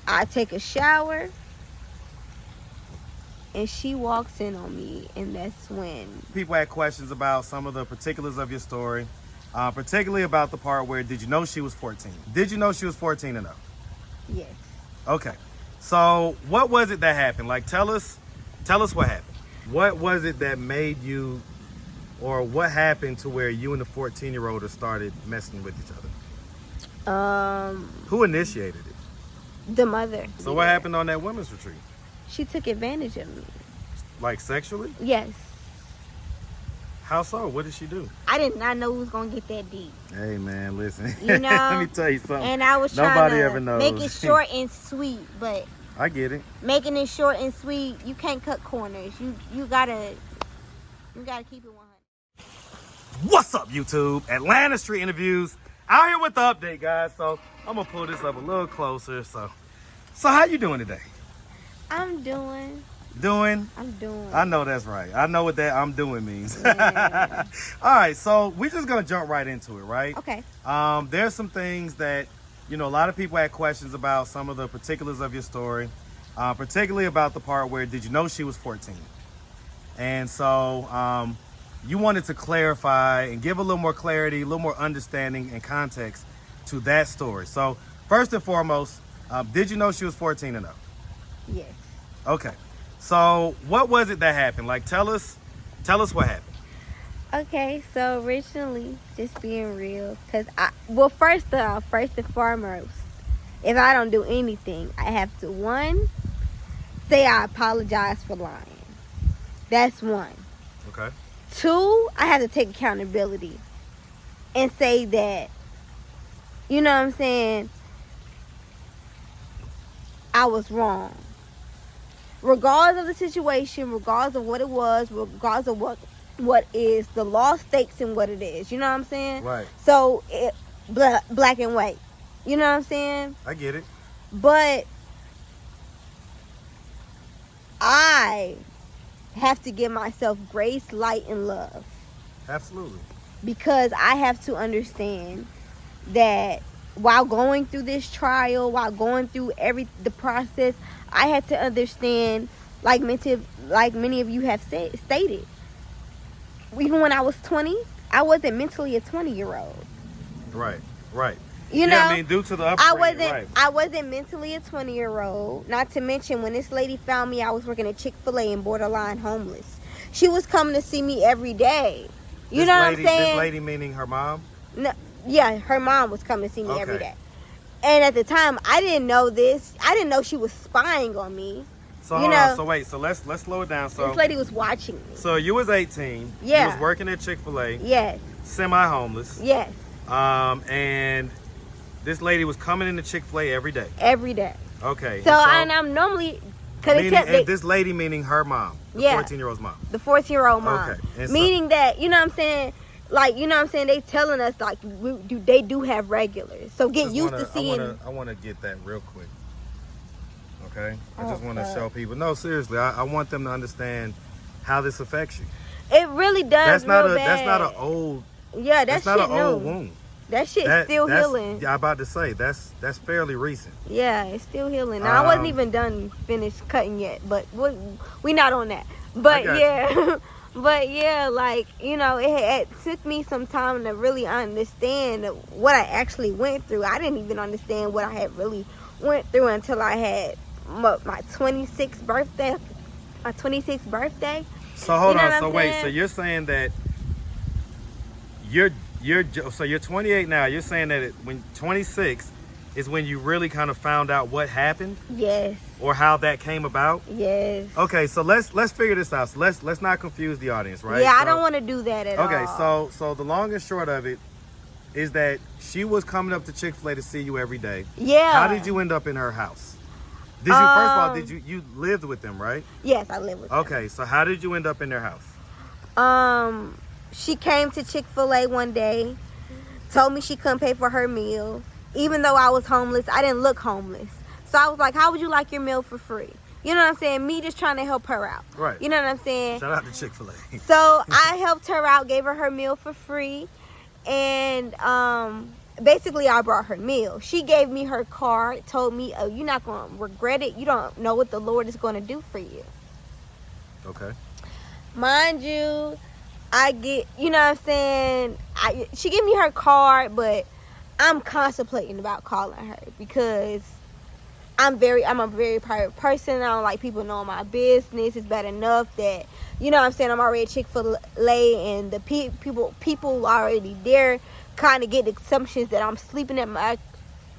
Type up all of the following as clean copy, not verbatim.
I take a shower, and she walks in on me, and that's when... People had questions about some of the particulars of your story, particularly about the part where, did you know she was 14? Did you know she was 14 and up? Yes. Okay. So what was it that happened? Like, tell us what happened. What was it that made you, or what happened to where you and the 14-year-old started messing with each other? Who initiated it? The mother. So what happened on that women's retreat? She took advantage of me. Like sexually? Yes. How so? What did she do? I did not know it was gonna get that deep. Hey man, listen. You know, let me tell you something. And I was Nobody trying ever to knows. make it short and sweet, but I get it. making it short and sweet, you can't cut corners. You gotta keep it 100. What's up, YouTube? Atlanta Street Interviews. Out here with the update, guys. So I'm gonna pull this up a little closer. So how you doing today? I'm doing. I know that's right. I know what that I'm doing means. Yeah. All right, so we're just gonna jump right into it, right? Okay. There's some things that, a lot of people had questions about some of the particulars of your story, particularly about the part where, did you know she was 14? And so you wanted to clarify and give a little more clarity, a little more understanding and context to that story. So first and foremost, did you know she was 14 and up? Yes. Okay. So what was it that happened? Like, tell us what happened. Okay, so originally, just being real, because first and foremost, if I don't do anything, I have to, 1, say I apologize for lying. That's 1. Okay. 2, I have to take accountability and say that, you know what I'm saying, I was wrong. Regardless of the situation, regardless of what it was, regardless of what is the law stakes and what it is. You know what I'm saying? Right. So, black and white. You know what I'm saying? I get it. But I have to give myself grace, light, and love. Absolutely. Because I have to understand that while going through this trial, while going through the process, I had to understand, like many of you have stated, even when I was 20, I wasn't mentally a 20-year-old. Right. You know, I mean, due to the upbringing, I wasn't mentally a 20-year-old. Not to mention, when this lady found me, I was working at Chick-fil-A and borderline homeless. She was coming to see me every day. You know what I'm saying? This lady meaning her mom? No, yeah, her mom was coming to see me every day. And at the time, I didn't know this. I didn't know she was spying on me. So hold on. So wait. So let's slow it down. So this lady was watching me. So you was 18. Yeah. You was working at Chick-fil-A. Yes. Semi-homeless. Yes. And this lady was coming into Chick-fil-A every day. Every day. Okay. So and I'm normally. And this lady meaning her mom. The 14-year-old's mom. The 14-year-old mom. Okay. And meaning that, you know what I'm saying? Like, you know what I'm saying? They telling us, like, they do have regulars. So get used to seeing. I want to get that real quick. Okay? I just want to show people. No, seriously. I want them to understand how this affects you. It really does. That's not an old. Yeah, that's not an old wound. That shit's still healing. Yeah, I'm about to say that's fairly recent. Yeah, it's still healing. Now, I wasn't even finished cutting yet, but we not on that. But yeah. But yeah, like, you know, it took me some time to really understand what I actually went through. I didn't even understand what I had really went through until I had my 26th birthday. So hold on. So wait. So you're saying that you're 28 now. You're saying that when 26 is when you really kind of found out what happened? Yes. Or how that came about? Yes. Okay, so let's figure this out. So let's not confuse the audience, right? Yeah, I don't want to do that at all. Okay, so the long and short of it is that she was coming up to Chick-fil-A to see you every day. Yeah. How did you end up in her house? Did you first of all, you lived with them, right? Yes, I lived with them. Okay, so how did you end up in their house? She came to Chick-fil-A one day, told me she couldn't pay for her meal. Even though I was homeless, I didn't look homeless. So I was like, how would you like your meal for free? You know what I'm saying? Me just trying to help her out. Right. You know what I'm saying? Shout out to Chick-fil-A. So I helped her out, gave her her meal for free. And basically I brought her meal. She gave me her card, told me, oh, you're not going to regret it. You don't know what the Lord is going to do for you. Okay. Mind you, I get, you know what I'm saying? She gave me her card, but I'm contemplating about calling her because I'm a very private person. I don't like people knowing my business. It's bad enough that, you know what I'm saying, I'm already Chick-fil-A and the people already there kind of get the assumptions that I'm sleeping at my,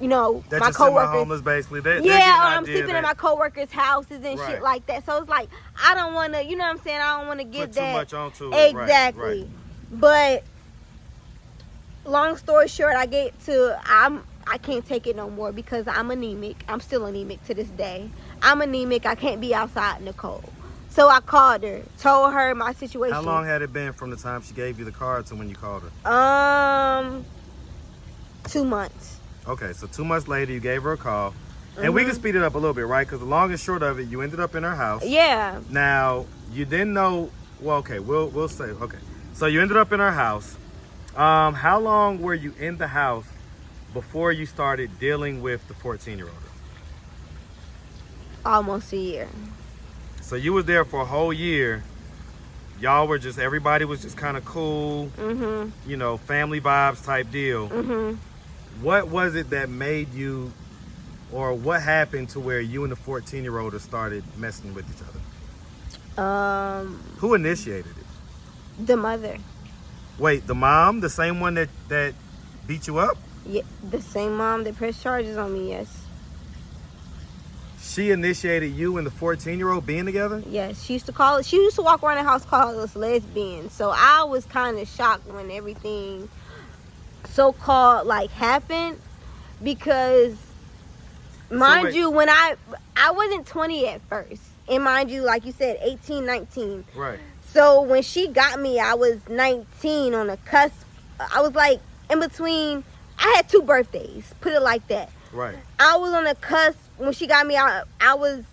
you know, that my coworkers. Homeless, basically. I'm sleeping at my coworkers' houses and shit like that. So it's like, I don't want to, you know what I'm saying, I don't want to give that. Put too much onto it. Exactly. Right. But long story short, I can't take it no more because I'm anemic. I'm still anemic to this day. I'm anemic. I can't be outside in the cold. So I called her, told her my situation. How long had it been from the time she gave you the card to when you called her? 2 months. Okay, so 2 months later, you gave her a call. And we can speed it up a little bit, right? Because the long and short of it, you ended up in her house. Yeah. Now, you didn't know... Well, okay, we'll say... Okay. So you ended up in her house. How long were you in the house before you started dealing with the 14-year-old? Almost a year. So you was there for a whole year. Y'all were just... Everybody was just kind of cool. Mm-hmm. You know, family vibes type deal. Mm-hmm. What was it that made you... Or what happened to where you and the 14-year-old started messing with each other? Who initiated it? The mother. Wait, the mom? The same one that beat you up? Yeah, the same mom that pressed charges on me, yes. She initiated you and the 14-year-old being together? Yes, she used to walk around the house calling us lesbians. So I was kind of shocked when everything so-called like happened because... Mind you, when I wasn't 20 at first. And mind you, like you said, 18, 19. Right. So when she got me, I was 19 on the cusp. I was like in between. I had 2 birthdays, put it like that. Right. I was on the cusp when she got me out. I was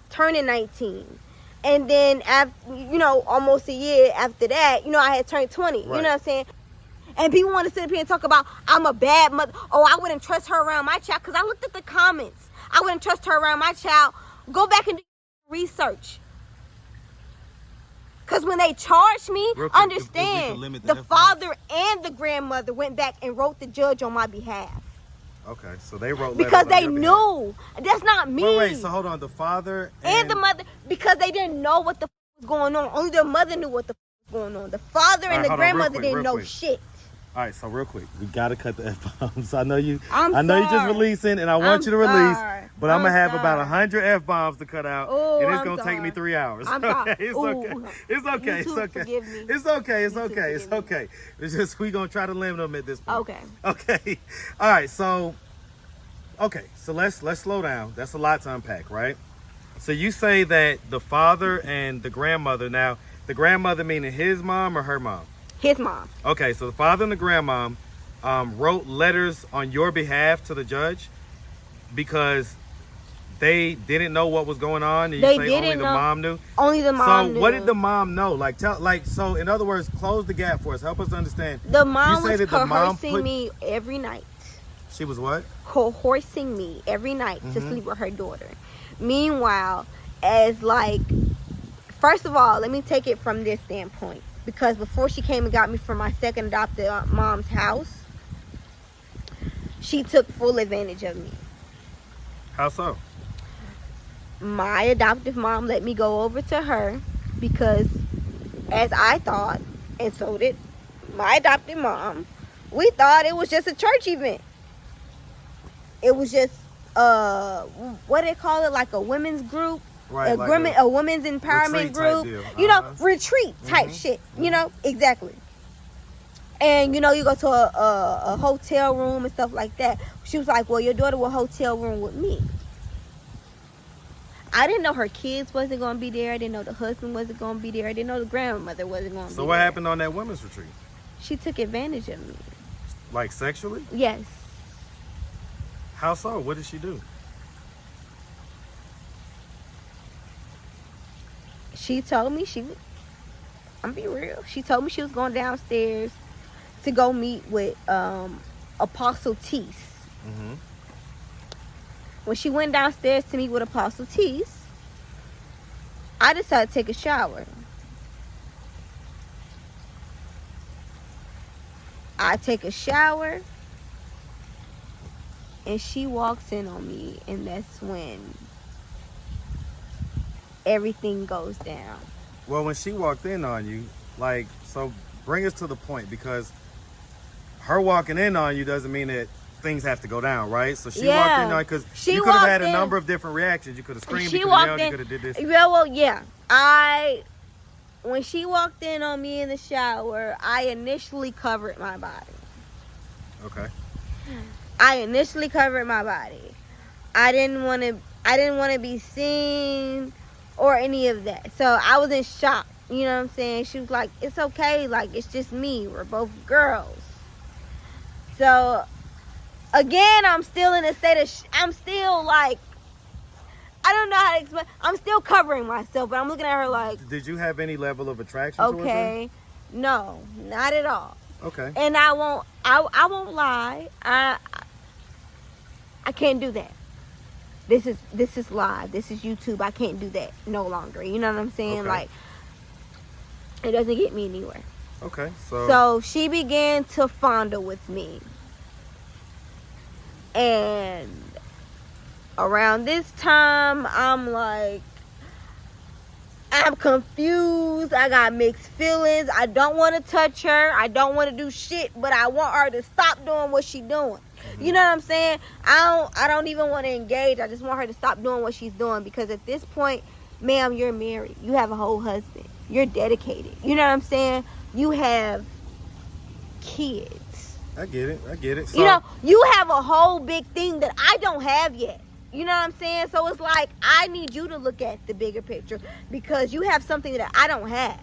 turning 19. And then, after, you know, almost a year after that, you know, I had turned 20. Right. You know what I'm saying? And people want to sit up here and talk about I'm a bad mother. Oh, I wouldn't trust her around my child. Because I looked at the comments. I wouldn't trust her around my child. Go back and do research. Because when they charged me, understand, the father and the grandmother went back and wrote the judge on my behalf. Okay, so they wrote because they knew. That's not me. Wait, so hold on. The father and the mother, because they didn't know what the was going on. Only the mother knew what the was going on. The father and the grandmother didn't know shit. All right, so real quick, we gotta cut the F-bombs. I know you just releasing, and I want you to release, but I'm gonna have about 100 F-bombs to cut out, and it's gonna take me 3 hours. Okay, it's okay. It's okay. It's okay. Forgive me. It's okay. It's okay. It's okay. It's just we gonna try to limit them at this point. Okay. Okay. All right. So, so let's slow down. That's a lot to unpack, right? So you say that the father and the grandmother. Now, the grandmother meaning his mom or her mom? His mom. Okay, so the father and the grandmom wrote letters on your behalf to the judge because they didn't know what was going on, and you say only the mom knew? Only the mom knew. So what did the mom know? So in other words, close the gap for us. Help us understand. The mom was coercing me every night. She was what? Coercing me every night to sleep with her daughter. Meanwhile, as like, first of all, let me take it from this standpoint. Because before she came and got me from my second adopted mom's house, she took full advantage of me. How so? My adoptive mom let me go over to her because, as I thought, and so did my adopted mom, we thought it was just a church event. It was just, what do they call it, like a women's group? Right, a women's empowerment group, you know, retreat type shit, you know, exactly. And, you know, you go to a hotel room and stuff like that. She was like, well, your daughter will hotel room with me. I didn't know her kids wasn't going to be there. I didn't know the husband wasn't going to be there. I didn't know the grandmother wasn't going to be there. So what happened on that women's retreat? She took advantage of me. Like sexually? Yes. How so? What did she do? She told me I'm be real. She told me she was going downstairs to go meet with Apostle Tease. Mm-hmm. When she went downstairs to meet with Apostle Tease, I decided to take a shower. I take a shower, and she walks in on me, and that's when everything goes down. Well, when she walked in on you, like, so bring us to the point, because her walking in on you doesn't mean that things have to go down, right? So she walked in on, because you could have had a number of different reactions. You could have screamed, you could have yelled, you could have did this. Yeah, well, yeah. When she walked in on me in the shower, I initially covered my body. Okay. I initially covered my body. I didn't want to be seen or any of that. So I was in shock. You know what I'm saying? She was like, "It's okay. Like, it's just me. We're both girls." So again, I'm still in a state of I'm still like, I don't know how to explain. I'm still covering myself, but I'm looking at her like. Did you have any level of attraction towards her? Okay, no, not at all. Okay. And I won't lie. I can't do that. This is live. This is YouTube. I can't do that no longer. You know what I'm saying? Okay. Like, it doesn't get me anywhere. Okay. So she began to fondle with me. And around this time, I'm like, I'm confused. I got mixed feelings. I don't want to touch her. I don't want to do shit, but I want her to stop doing what she's doing. Mm-hmm. You know what I'm saying? I don't even want to engage. I just want her to stop doing what she's doing, because at this point, ma'am, you're married. You have a whole husband. You're dedicated. You know what I'm saying? You have kids. I get it. So, you know, you have a whole big thing that I don't have yet. You know what I'm saying? So it's like, I need you to look at the bigger picture, because you have something that I don't have.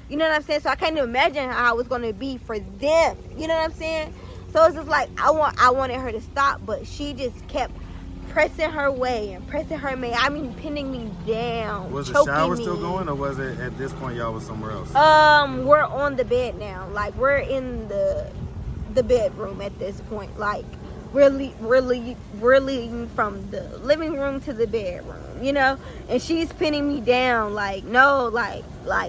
You know what I'm saying? So I can't even imagine how it's going to be for them. You know what I'm saying? So it's just like, I wanted her to stop, but she just kept pressing her way and pressing her way. I mean, pinning me down. Was the shower still going, or was it at this point y'all was somewhere else? We're on the bed now. Like, we're in the bedroom at this point. Like, we're leading from the living room to the bedroom, you know, and she's pinning me down, like, no, like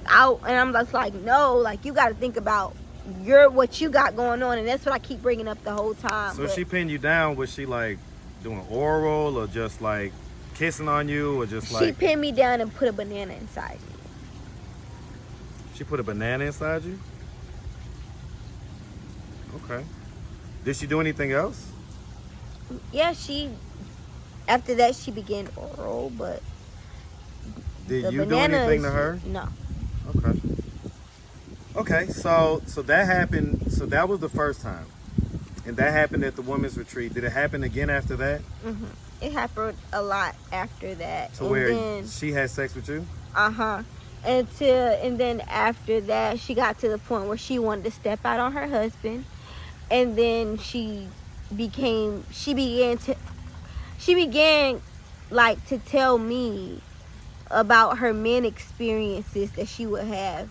out, and I'm just like, no, like, you got to think about what you got going on, and that's what I keep bringing up the whole time. So she pinned you down. Was she like doing oral, or just like kissing on you, or just like? She pinned me down and put a banana inside me. She put a banana inside you? Okay. Did she do anything else? Yeah, after that she began oral, but did you do anything to her? No. Okay, so that happened. So that was the first time, and that happened at the women's retreat. Did it happen again after that? Mm-hmm. It happened a lot after that. So where she had sex with you? And then after that, she got to the point where she wanted to step out on her husband, and then she began like to tell me about her men experiences that she would have,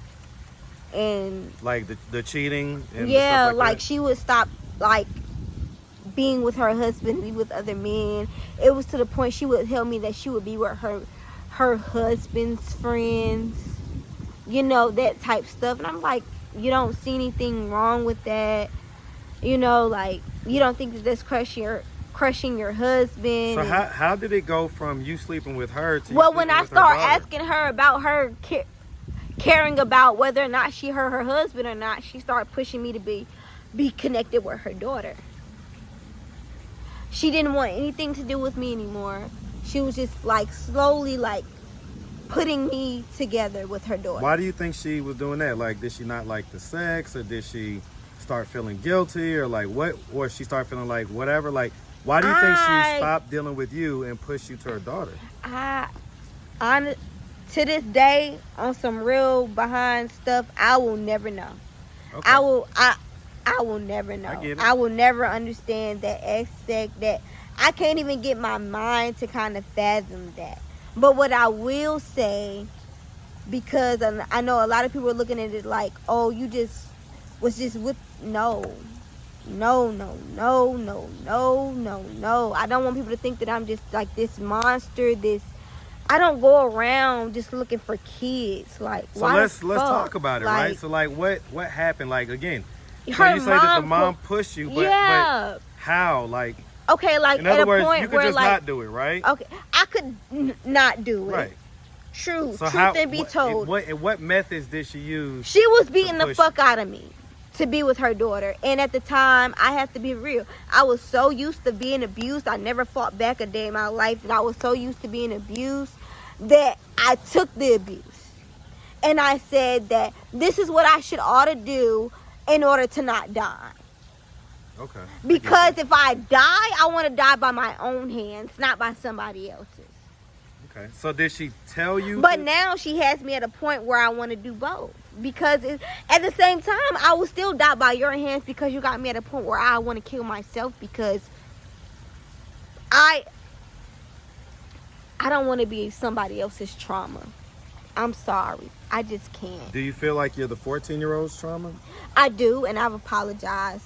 and like the cheating and yeah, stuff like that? She would stop like being with her husband, be with other men. It was to the point she would tell me that she would be with her husband's friends, you know, that type stuff. And I'm like, you don't see anything wrong with that, you know, like, you don't think that that's crushing your husband. So how did it go from you sleeping with her to well, when I start asking her about her caring about whether or not she hurt her husband or not, she started pushing me to be connected with her daughter. She didn't want anything to do with me anymore. She was just like slowly like putting me together with her daughter. Why do you think she was doing that? Like, did she not like the sex, or did she start feeling guilty, or like what? Or she start feeling like whatever? Like, why do you think she stopped dealing with you and pushed you to her daughter? To this day, on some real behind stuff, I will never know. Okay. I will never know. I get it. I will never understand that aspect. That I can't even get my mind to kind of fathom that. But what I will say, because I know a lot of people are looking at it like, oh, you just was just with, no. No, no, no, no, no, no, no. I don't want people to think that I'm just like this monster, I don't go around just looking for kids. Like, so why let's talk about it, like, right? So like what happened? Like again, so her you say that the mom mom pushed you, but yeah. but how? Like, Okay, like in at other a words, point you could where just like not do it, right? okay, I could not do it. Right. True. So Truth how, and be told. What methods did she use? She was beating the push fuck out of me to be with her daughter. And at the time, I have to be real, I was so used to being abused. I never fought back a day in my life. That I was so used to being abused that I took the abuse. And I said that this is what I should ought to do in order to not die. Okay. Because if I die, I want to die by my own hands, not by somebody else's. Okay. So did she tell you? But now she has me at a point where I want to do both. Because at the same time, I will still die by your hands because you got me at a point where I want to kill myself because I don't want to be somebody else's trauma. I'm sorry. I just can't. Do you feel like you're the 14-year-old's trauma? I do, and I've apologized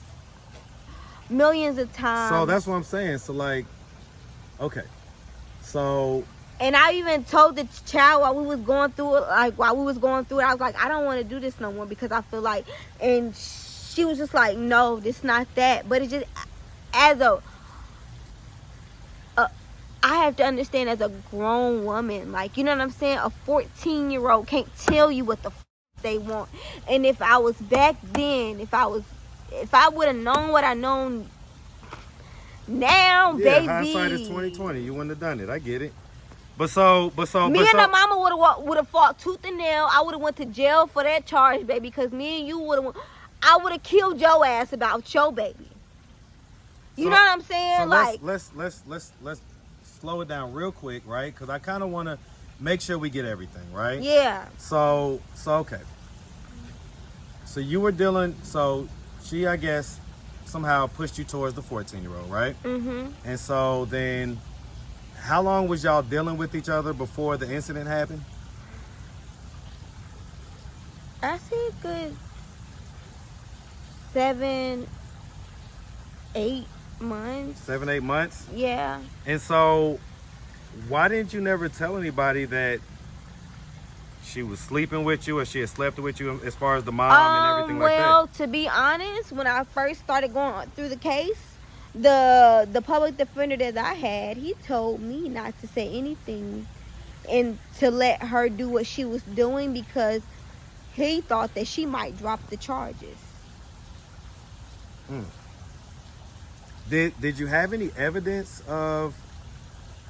millions of times. So that's what I'm saying. So like, okay. So... And I even told the child while we was going through it, I was like, I don't want to do this no more because I feel like, and she was just like, no, this not that. But it just, as I have to understand as a grown woman, like, you know what I'm saying? A 14-year-old can't tell you what the they want. And if I was back then, if I would have known what I know now, yeah, baby. Hindsight is 2020. You wouldn't have done it. I get it. Me and her mama would have fought tooth and nail. I would have went to jail for that charge, baby. Because me and you I would have killed your ass about your baby. You know what I'm saying? So like, let's slow it down real quick, right? Because I kind of want to make sure we get everything right. Yeah. So okay. So you were dealing. So she, I guess, somehow pushed you towards the 14-year-old, right? Mm-hmm. And so then. How long was y'all dealing with each other before the incident happened? I say a good 7, 8 months. 7, 8 months? Yeah. And so, why didn't you never tell anybody that she was sleeping with you or she had slept with you as far as the mom and everything like that? Well, to be honest, when I first started going through the case, the public defender that I had, he told me not to say anything and to let her do what she was doing because he thought that she might drop the charges. Did you have any evidence of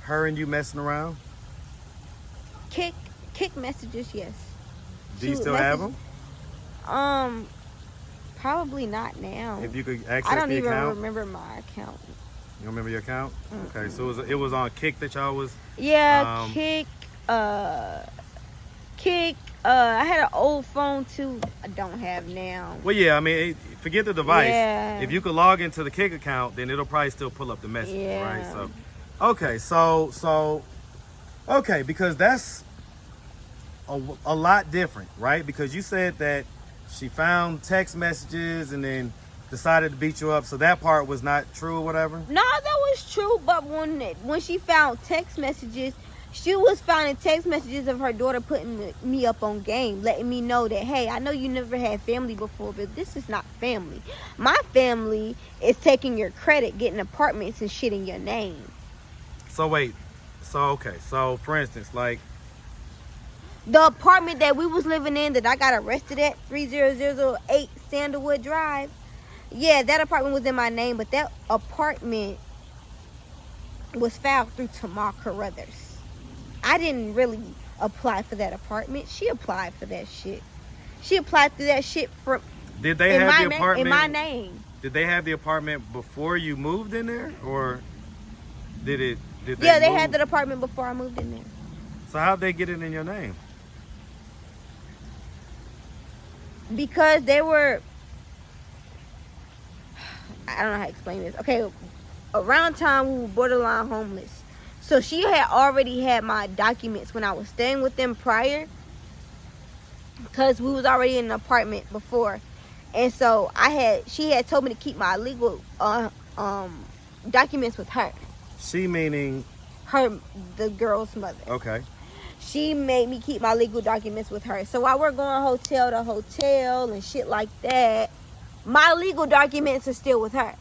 her and you messing around? Kick messages, yes. Do you still have them? Probably not now. If you could access the account? I don't even remember my account. You don't remember your account? Okay, so it was on Kick that y'all was... Yeah, Kick. I had an old phone too. I don't have now. Well, yeah, I mean, forget the device. Yeah. If you could log into the Kick account, then it'll probably still pull up the message, right? So, okay, okay, because that's a lot different, right? Because you said that she found text messages and then decided to beat you up, so that part was not true or whatever? No, that was true, but when she found text messages, she was finding text messages of her daughter putting me up on game, letting me know that, hey, I know you never had family before, but this is not family. My family is taking your credit, getting apartments and shit in your name. So wait, okay, so for instance, like, the apartment that we was living in that I got arrested at, 30008 Sandalwood Drive. Yeah, that apartment was in my name, but that apartment was filed through Tamar Carruthers. I didn't really apply for that apartment. She applied for that shit. She applied for that shit for did they have the apartment in my name? Did they have the apartment before you moved in there, or did they? Yeah, they had that apartment before I moved in there. So how'd they get it in your name? Because they were, I don't know how to explain this. Okay, around time we were borderline homeless. So she had already had my documents when I was staying with them prior. Because we was already in an apartment before. And so she had told me to keep my legal documents with her. She meaning? The girl's mother. Okay. She made me keep my legal documents with her. So while we're going hotel to hotel and shit like that, my legal documents are still with her.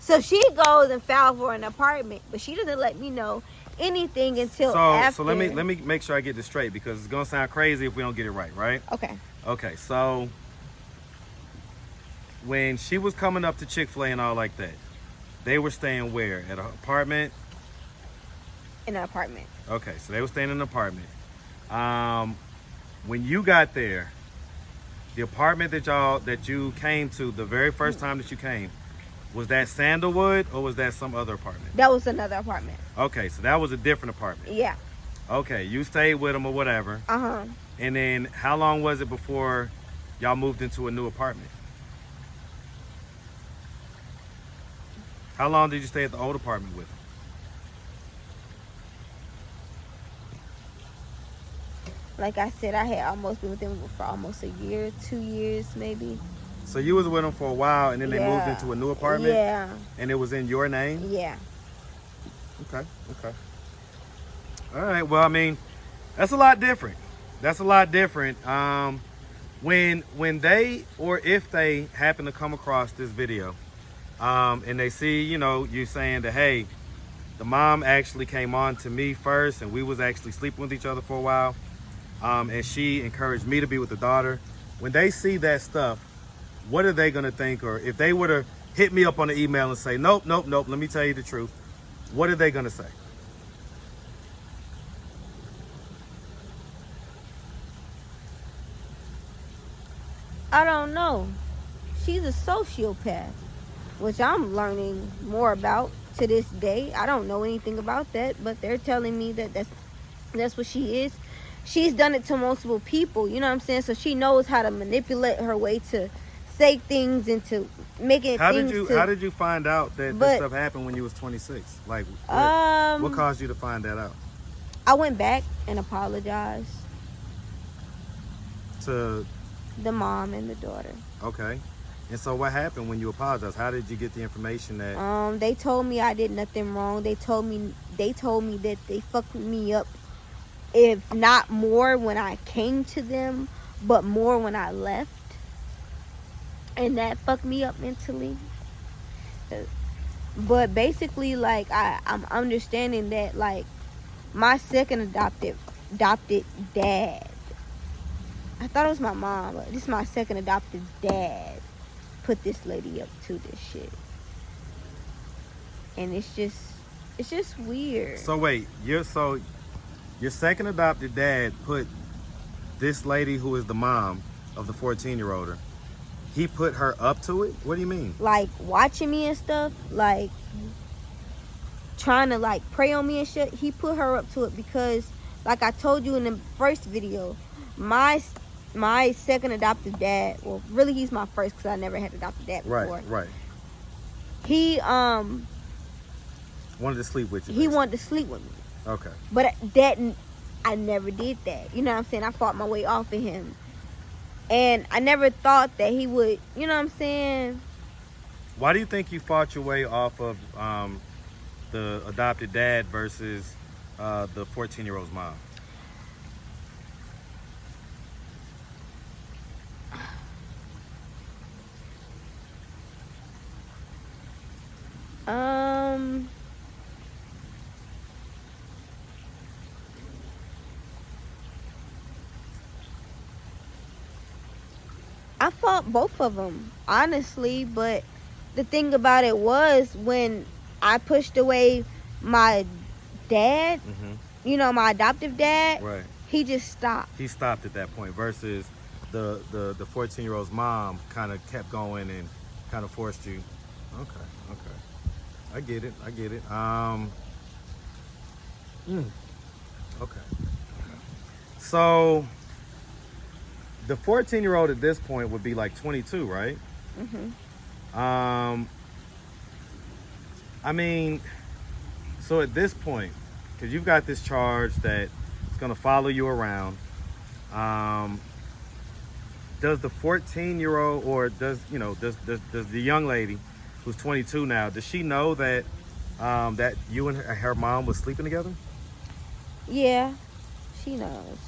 So she goes and files for an apartment, but she doesn't let me know anything until after. So let me make sure I get this straight, because it's gonna sound crazy if we don't get it right? Okay. Okay, so when she was coming up to Chick-fil-A and all like that, they were staying where? At an apartment? In an apartment. Okay, so they were staying in an apartment. When you got there, the apartment that you came to the very first time that you came, was that Sandalwood or was that some other apartment? That was another apartment. Okay, so that was a different apartment. Yeah. Okay, you stayed with them or whatever. Uh-huh. And then how long was it before y'all moved into a new apartment? How long did you stay at the old apartment with them? Like I said, I had almost been with them for almost a year, 2 years maybe. So you was with them for a while, and then they moved into a new apartment? Yeah. And it was in your name? Yeah. Okay. All right, well, I mean, that's a lot different. When they, or if they happen to come across this video, and they see, you saying that, hey, the mom actually came on to me first, and we was actually sleeping with each other for a while, and she encouraged me to be with the daughter. When they see that stuff, what are they gonna think? Or if they were to hit me up on the email and say, nope, let me tell you the truth, what are they gonna say? I don't know. She's a sociopath, which I'm learning more about to this day. I don't know anything about that, but they're telling me that that's what she is. She's done it to multiple people, you know what I'm saying? So she knows how to manipulate her way to say things and to make it. How did you find out that this stuff happened when you was 26? Like, what caused you to find that out? I went back and apologized to the mom and the daughter. Okay. And so what happened when you apologized? How did you get the information that they told me I did nothing wrong. They told me that they fucked me up, if not more when I came to them, but more when I left. And that fucked me up mentally. But basically, like, I'm understanding that, like, my second adopted dad, I thought it was my mom, but this is my second adopted dad, put this lady up to this shit. And it's just weird. So wait, your second adopted dad put this lady who is the mom of the 14-year-older, he put her up to it? What do you mean? Like, watching me and stuff, like, trying to, like, prey on me and shit. He put her up to it because, like I told you in the first video, my second adopted dad, well, really he's my first because I never had adopted dad before. Right. He wanted to sleep with you. He wanted to sleep with me. Okay. But I never did that. You know what I'm saying? I fought my way off of him. And I never thought that he would, you know what I'm saying? Why do you think you fought your way off of the adopted dad versus the 14-year-old's mom? I fought both of them, honestly, but the thing about it was when I pushed away my dad, you know, my adoptive dad, right, he just stopped. He stopped at that point versus the 14-year-old's mom kind of kept going and kind of forced you. Okay. I get it. Okay. So the 14-year-old at this point would be like 22, right? I mean, so at this point, because you've got this charge that it's going to follow you around, does the 14-year-old, or does the young lady who's 22 now, does she know that that you and her mom was sleeping together? Yeah, she knows.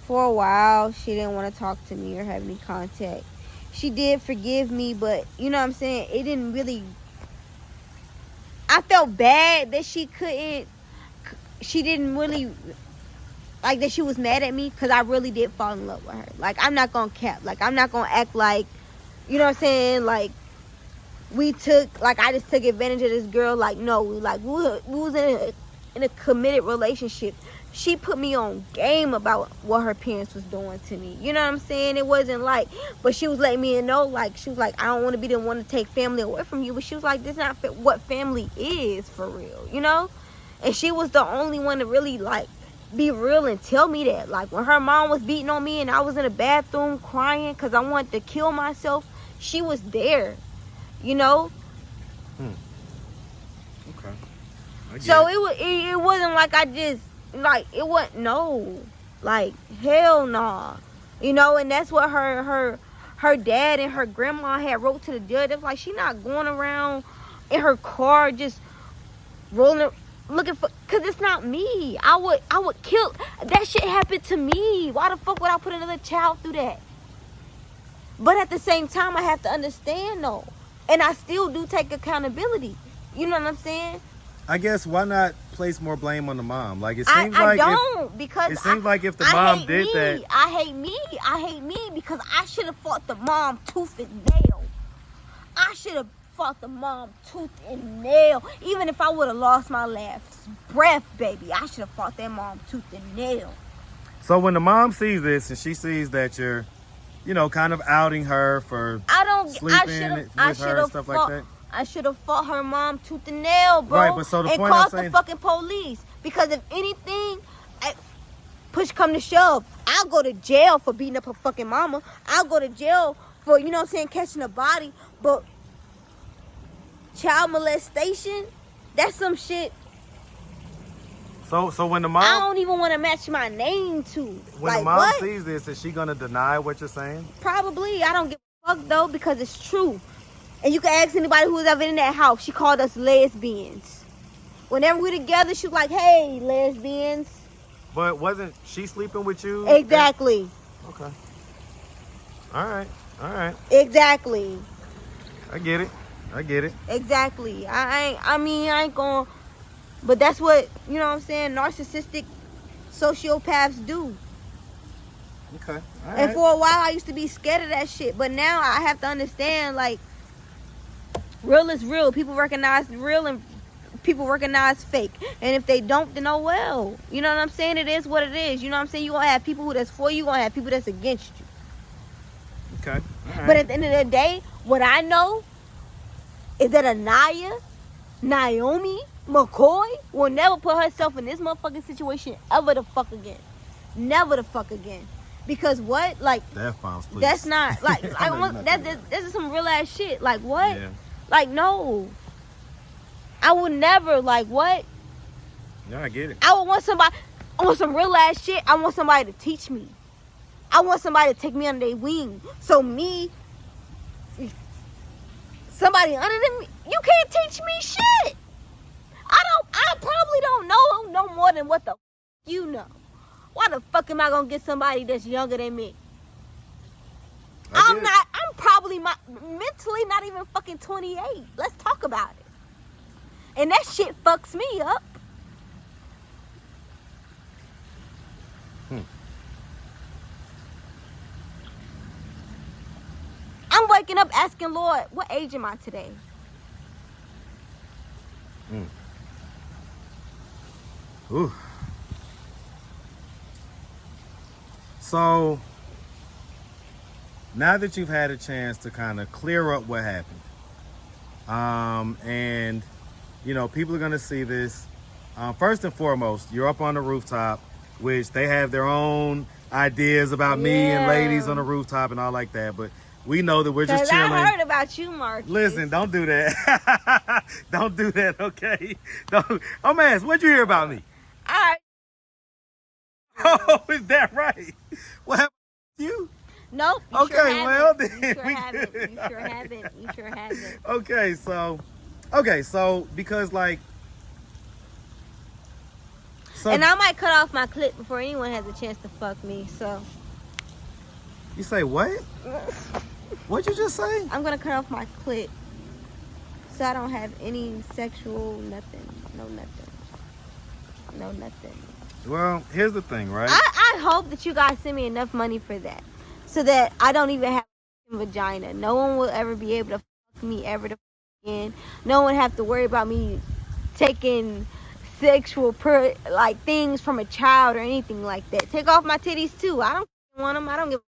For a while, she didn't want to talk to me or have any contact. She did forgive me, but you know what I'm saying? It didn't really... I felt bad that she didn't really... Like, that she was mad at me, because I really did fall in love with her. Like, I'm not going to cap. Like, I'm not going to act like... You know what I'm saying? Like, I just took advantage of this girl. Like, no. Like, we was in a committed relationship. She put me on game about what her parents was doing to me. You know what I'm saying? It wasn't like, but she was letting me know, like, she was like, I don't want to be the one to take family away from you. But she was like, this is not what family is for real, you know? And she was the only one to really, like, be real and tell me that. Like, when her mom was beating on me and I was in the bathroom crying because I wanted to kill myself, she was there, you know? Okay. So it wasn't like I just... Like, it wasn't, no. Like, hell nah. You know, and that's what her dad and her grandma had wrote to the judge. It was like, she not going around in her car just rolling, looking for... Because it's not me. I would kill... That shit happened to me. Why the fuck would I put another child through that? But at the same time, I have to understand, though. And I still do take accountability. You know what I'm saying? I guess, why not place more blame on the mom? Like, it seems like because it seems like if the mom did that, I hate me because I should have fought the mom tooth and nail. I should have fought the mom tooth and nail. Even if I would have lost my last breath, baby, I should have fought that mom tooth and nail. So when the mom sees this and she sees that you're, kind of outing her for sleeping with her and stuff like that. I should have fought her mom tooth and nail, bro. Right, but so the and point called I'm saying, the fucking police. Because if anything, push come to shove, I'll go to jail for beating up her fucking mama. I'll go to jail for, catching a body. But child molestation, that's some shit. So when the mom... I don't even want to match my name to. When the mom sees this, is she going to deny what you're saying? Probably. I don't give a fuck, though, because it's true. And you can ask anybody who was ever in that house. She called us lesbians. Whenever we're together, she was like, hey, lesbians. But wasn't she sleeping with you? Exactly. Okay. All right. Exactly. I get it. Exactly. I ain't gonna... But that's what, you know what I'm saying, narcissistic sociopaths do. Okay. All right. And for a while, I used to be scared of that shit. But now I have to understand, like, real is real. People recognize real and people recognize fake. And if they don't, then oh well. You know what I'm saying? It is what it is. You know what I'm saying? You're going to have people who that's for you. You're going to have people that's against you. Okay. All right. But at the end of the day, what I know is that Naomi McCoy will never put herself in this motherfucking situation ever the fuck again. Never the fuck again. Because what? Like, death bombs, please. That's not, like, that's some real ass shit. Like, what? Yeah. Like, no. I would never, like, what? No, I get it. I want some real ass shit. I want somebody to teach me. I want somebody to take me under their wing. So somebody under them, you can't teach me shit. I probably don't know no more than what the you know. Why the fuck am I gonna get somebody that's younger than me? I'm probably mentally not even fucking 28. Let's talk about it. And that shit fucks me up. I'm waking up asking Lord, what age am I today? Ooh. So, now that you've had a chance to kind of clear up what happened, and, people are going to see this, first and foremost, you're up on the rooftop, which they have their own ideas about me and ladies on the rooftop and all like that, but we know that we're just chilling. I heard about you, Marcus. Listen, don't do that. Don't do that, okay? Oh, man, what'd you hear about me? All right. Oh, is that right? What happened to you? Nope. You Okay, sure well haven't. then. You sure haven't. You sure haven't. You sure haven't. Okay, so because like, so And I might cut off my clip before anyone has a chance to fuck me. So. you say what? What'd you just say? I'm gonna cut off my clip, so I don't have any sexual nothing. No nothing. No nothing. Well, here's the thing, right? I hope that you guys send me enough money for that, so that I don't even have a vagina. No one will ever be able to fuck me ever again. No one have to worry about me taking sexual like things from a child or anything like that. Take off my titties too. I don't want them. I don't give.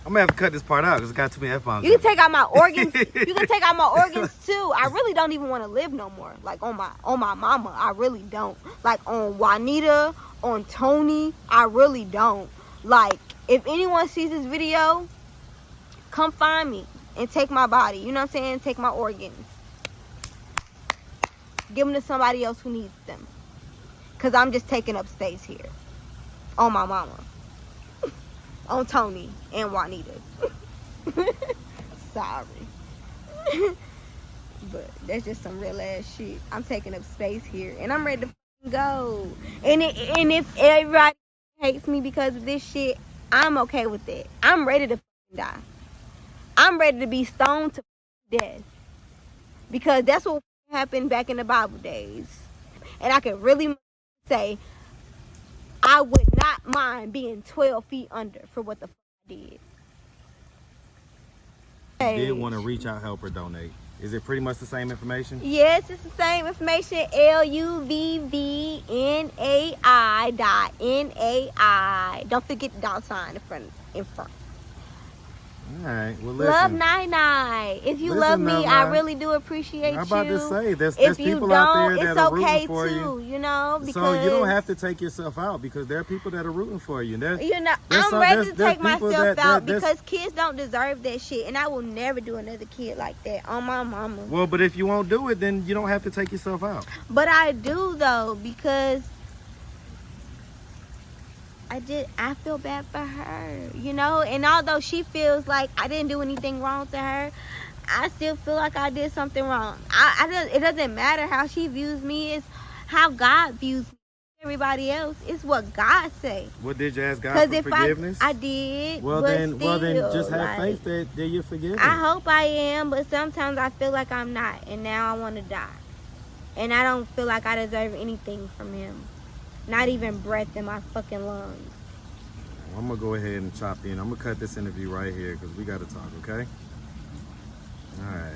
I'm gonna have to cut this part out because it got too many F-bombs. You can take out my organs. You can take out my organs too. I really don't even want to live no more. Like on my mama, I really don't. Like on Juanita, on Tony, I really don't. Like if anyone sees this video, come find me and take my body. You know what I'm saying? Take my organs. Give them to somebody else who needs them. Cause I'm just taking up space here. On my mama. On Tony and Juanita. Sorry. But that's just some real ass shit. I'm taking up space here and I'm ready to go. And if everybody hates me because of this shit, I'm okay with that. I'm ready to die. I'm ready to be stoned to death. Because that's what happened back in the Bible days. And I can really say I would not mind being 12 feet under for what the fuck I did. I did want to reach out, help, or donate. Is it pretty much the same information? Yes, it's the same information. luvvnainai.nai. Don't forget the dollar sign in front. All right. Well, listen. Luvvnainai. If you Listen, love me, Luvvnainai. I really do appreciate you. I'm about to say, there's If you people out don't, there it's that are okay rooting for too. You know, because so you don't have to take yourself out because there are people that are rooting for you. You know, I'm ready to take myself out because kids don't deserve that shit, and I will never do another kid like that on my mama. Well, but if you won't do it, then you don't have to take yourself out. But I do though, because I feel bad for her, you know. And although she feels like I didn't do anything wrong to her, I still feel like I did something wrong. It doesn't matter how she views me. It's how God views me. Everybody else, it's what God say. What did you ask God for forgiveness? I did. Well then just have faith that you're forgiven. I hope I am, but sometimes I feel like I'm not, and now I want to die. And I don't feel like I deserve anything from him. Not even breath in my fucking lungs. I'm going to go ahead and chop in. I'm going to cut this interview right here because we got to talk, okay? All right.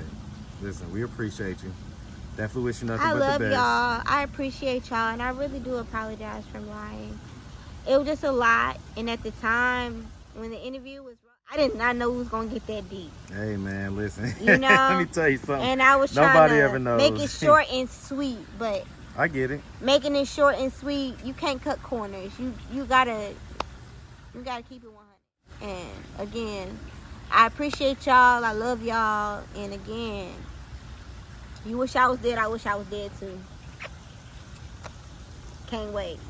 Listen, we appreciate you. Definitely wish you nothing but the best. I love y'all. I appreciate y'all, and I really do apologize for lying. It was just a lot, and at the time, when the interview was, I did not know it was going to get that deep. Hey, man, listen. You know? Let me tell you something. And I was Nobody trying ever to knows. make it short and sweet, but I get it. making it short and sweet, you can't cut corners. You gotta keep it 100. And again, I appreciate y'all. I love y'all. And again, you wish I was dead. I wish I was dead too. Can't wait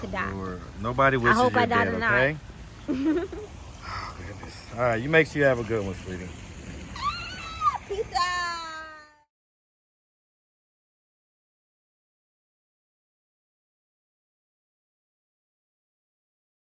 to die. Lord. Nobody wishes I hope you I die dead, tonight. okay? Oh, goodness. All right, you make sure you have a good one, sweetie.